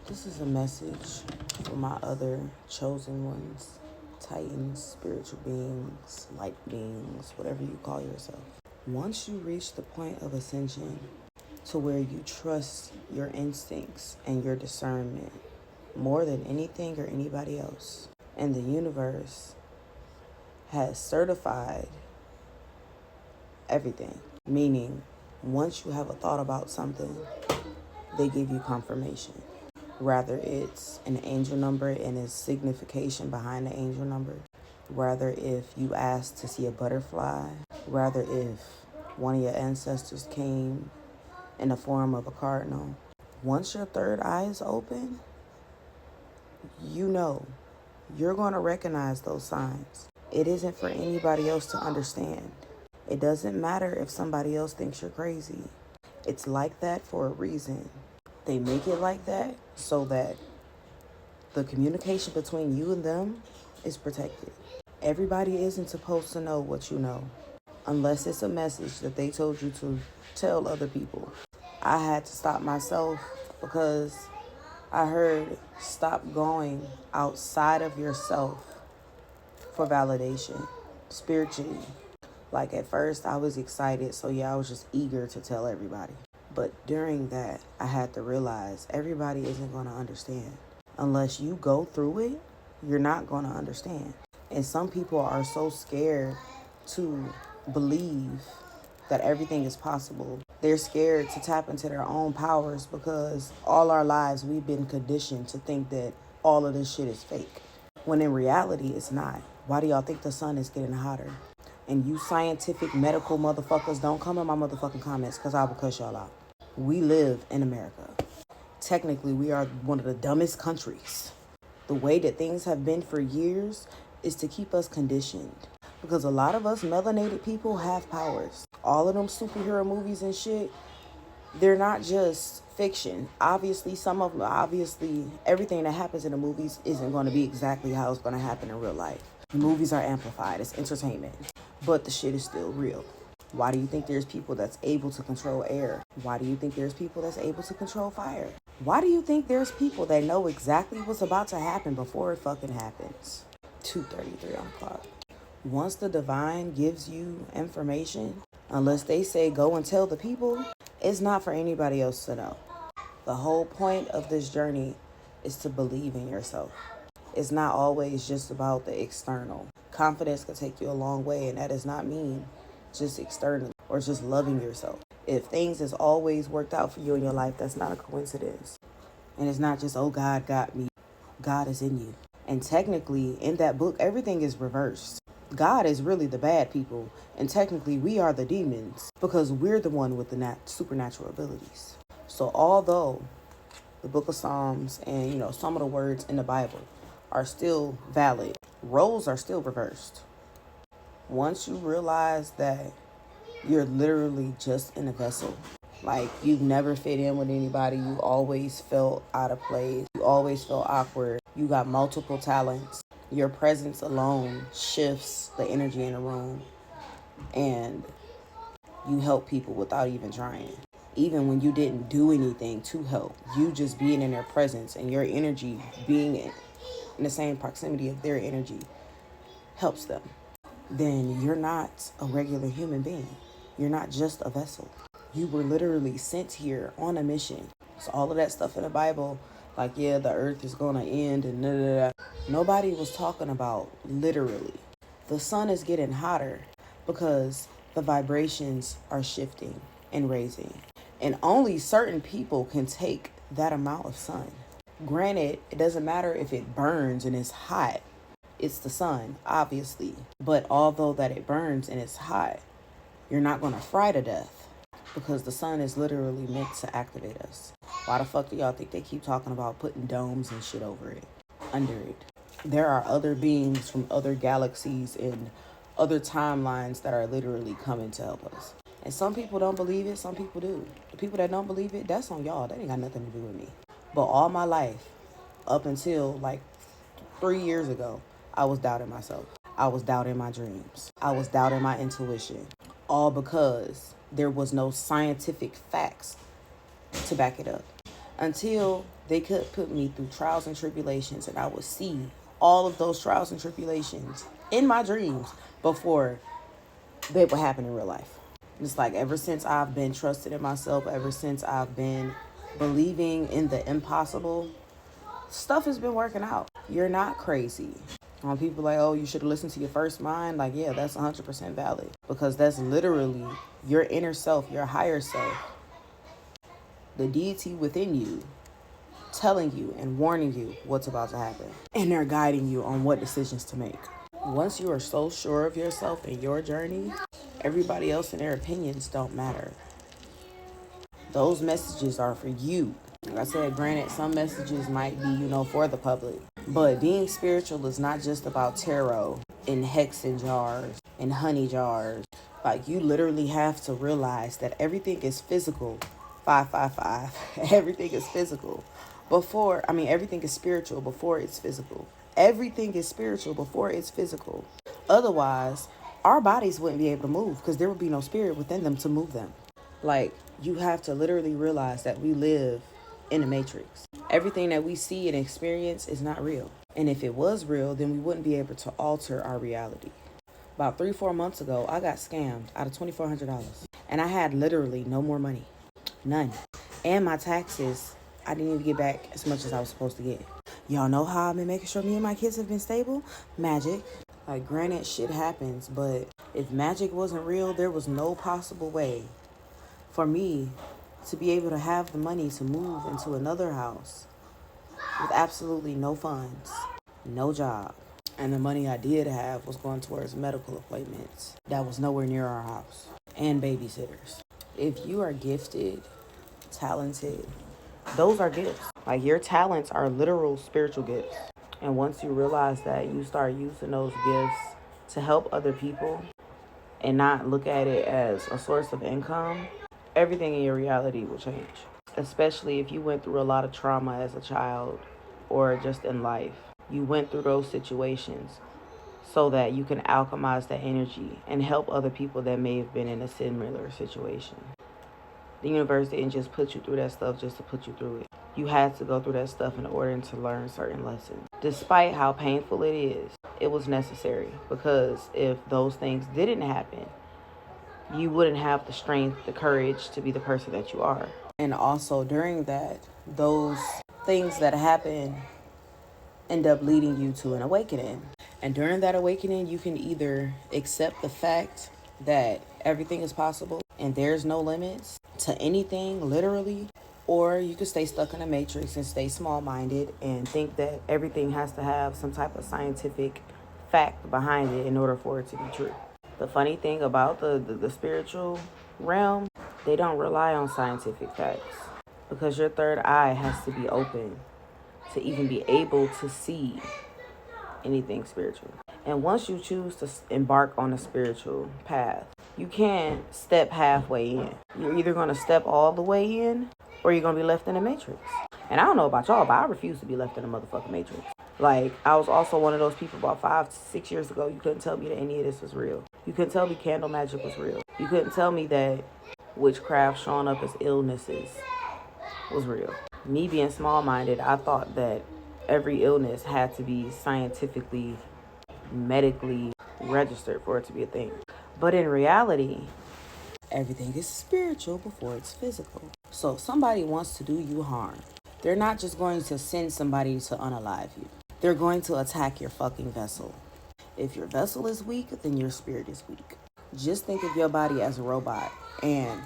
This is a message for my other chosen ones, titans, spiritual beings, light beings, whatever you call yourself. Once you reach the point of ascension to where you trust your instincts and your discernment more than anything or anybody else, and the universe has certified everything, meaning once you have a thought about something, they give you confirmation. Rather it's an angel number and its signification behind the angel number. Rather if you ask to see a butterfly. Rather if one of your ancestors came in the form of a cardinal. Once your third eye is open, you know you're going to recognize those signs. It isn't for anybody else to understand. It doesn't matter if somebody else thinks you're crazy. It's like that for a reason. They make it like that so that the communication between you and them is protected. Everybody isn't supposed to know what you know unless it's a message that they told you to tell other people. I had to stop myself because I heard stop going outside of yourself for validation spiritually. Like at first I was excited, so yeah, I was just eager to tell everybody. But during that, I had to realize everybody isn't going to understand. Unless you go through it, you're not going to understand. And some people are so scared to believe that everything is possible. They're scared to tap into their own powers because all our lives we've been conditioned to think that all of this shit is fake. When in reality, it's not. Why do y'all think the sun is getting hotter? And you scientific medical motherfuckers don't come in my motherfucking comments because I will cuss y'all out. We live in America. Technically, we are one of the dumbest countries. The way that things have been for years is to keep us conditioned. Because a lot of us melanated people have powers. All of them superhero movies and shit, they're not just fiction. Obviously, everything that happens in the movies isn't going to be exactly how it's going to happen in real life. The movies are amplified. It's entertainment. But the shit is still real. Why do you think there's people that's able to control air? Why do you think there's people that's able to control fire? Why do you think there's people that know exactly what's about to happen before it fucking happens? 2:33 on the clock. Once the divine gives you information, unless they say go and tell the people, it's not for anybody else to know. The whole point of this journey is to believe in yourself. It's not always just about the external. Confidence can take you a long way, and that does not mean just externally or just loving yourself. If things has always worked out for you in your life, that's not a coincidence. And it's not just, oh, God got me. God is in you. And technically, in that book, everything is reversed. God is really the bad people, and technically we are the demons because we're the one with the supernatural abilities. So although the book of Psalms and, some of the words in the Bible are still valid, roles are still reversed. Once you realize that you're literally just in a vessel, like you've never fit in with anybody, you always felt out of place, you always felt awkward, you got multiple talents, your presence alone shifts the energy in a room, and you help people without even trying. Even when you didn't do anything to help, you just being in their presence and your energy being in the same proximity of their energy helps them. Then you're not a regular human being. You're not just a vessel. You were literally sent here on a mission. So all of that stuff in the Bible, like, yeah, the earth is going to end and da da da. Nobody was talking about literally. The sun is getting hotter because the vibrations are shifting and raising. And only certain people can take that amount of sun. Granted, it doesn't matter if it burns and it's hot. It's the sun, obviously. But although that it burns and it's hot, you're not going to fry to death because the sun is literally meant to activate us. Why the fuck do y'all think they keep talking about putting domes and shit over it, under it? There are other beings from other galaxies and other timelines that are literally coming to help us. And some people don't believe it, some people do. The people that don't believe it, that's on y'all. That ain't got nothing to do with me. But all my life, up until like 3 years ago, I was doubting myself. I was doubting my dreams. I was doubting my intuition. All because there was no scientific facts to back it up. Until They could put me through trials and tribulations, and I would see all of those trials and tribulations in my dreams before they would happen in real life. It's like ever since I've been trusted in myself, ever since I've been believing in the impossible, stuff has been working out. You're not crazy. When people like, oh, you should have listened to your first mind, like, yeah, that's 100% valid. Because that's literally your inner self, your higher self, the deity within you, telling you and warning you what's about to happen. And they're guiding you on what decisions to make. Once you are so sure of yourself and your journey, everybody else and their opinions don't matter. Those messages are for you. Like I said, granted, some messages might be, for the public. But being spiritual is not just about tarot and hexen jars and honey jars. Like, you literally have to realize that everything is physical. 555. Everything is physical. Everything is spiritual before it's physical. Everything is spiritual before it's physical. Otherwise, our bodies wouldn't be able to move because there would be no spirit within them to move them. Like, you have to literally realize that we live in a matrix. Everything that we see and experience is not real. And if it was real, then we wouldn't be able to alter our reality. About 3-4 months ago, I got scammed out of $2,400. And I had literally no more money. None. And my taxes, I didn't even get back as much as I was supposed to get. Y'all know how I've been making sure me and my kids have been stable? Magic. Like, granted, shit happens, but if magic wasn't real, there was no possible way for me to be able to have the money to move into another house with absolutely no funds, no job. And the money I did have was going towards medical appointments that was nowhere near our house, and babysitters. If you are gifted, talented, those are gifts. Like, your talents are literal spiritual gifts. And once you realize that, you start using those gifts to help other people and not look at it as a source of income, everything in your reality will change. Especially if you went through a lot of trauma as a child or just in life. You went through those situations so that you can alchemize that energy and help other people that may have been in a similar situation. The universe didn't just put you through that stuff just to put you through it. You had to go through that stuff in order to learn certain lessons. Despite how painful it is, it was necessary, because if those things didn't happen, you wouldn't have the strength, the courage to be the person that you are. And also during that, those things that happen end up leading you to an awakening. And during that awakening, you can either accept the fact that everything is possible and there's no limits to anything, literally, or you can stay stuck in a matrix and stay small-minded and think that everything has to have some type of scientific fact behind it in order for it to be true. The funny thing about the spiritual realm, they don't rely on scientific facts, because your third eye has to be open to even be able to see anything spiritual. And once you choose to embark on a spiritual path, you can't step halfway in. You're either going to step all the way in, or you're going to be left in a matrix. And I don't know about y'all, but I refuse to be left in a motherfucking matrix. Like, I was also one of those people about 5-6 years ago. You couldn't tell me that any of this was real. You couldn't tell me candle magic was real. You couldn't tell me that witchcraft showing up as illnesses was real. Me being small-minded, I thought that every illness had to be scientifically, medically registered for it to be a thing. But in reality, everything is spiritual before it's physical. So if somebody wants to do you harm, they're not just going to send somebody to unalive you. They're going to attack your fucking vessel. If your vessel is weak, then your spirit is weak. Just think of your body as a robot, and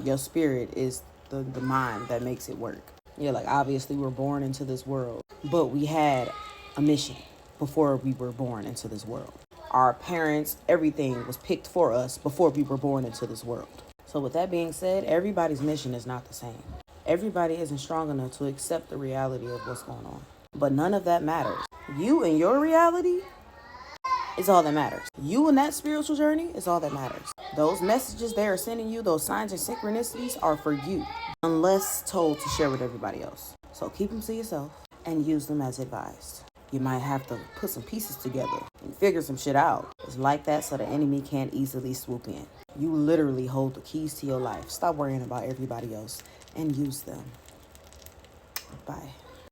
your spirit is the mind that makes it work. Yeah, like, obviously we're born into this world, but we had a mission before we were born into this world. Our parents, everything was picked for us before we were born into this world. So with that being said, everybody's mission is not the same. Everybody isn't strong enough to accept the reality of what's going on. But none of that matters. You and your reality is all that matters. You and that spiritual journey is all that matters. Those messages they are sending you, those signs and synchronicities, are for you, unless told to share with everybody else. So keep them to yourself and use them as advised. You might have to put some pieces together and figure some shit out. It's like that so the enemy can't easily swoop in. You literally hold the keys to your life. Stop worrying about everybody else and use them. Bye.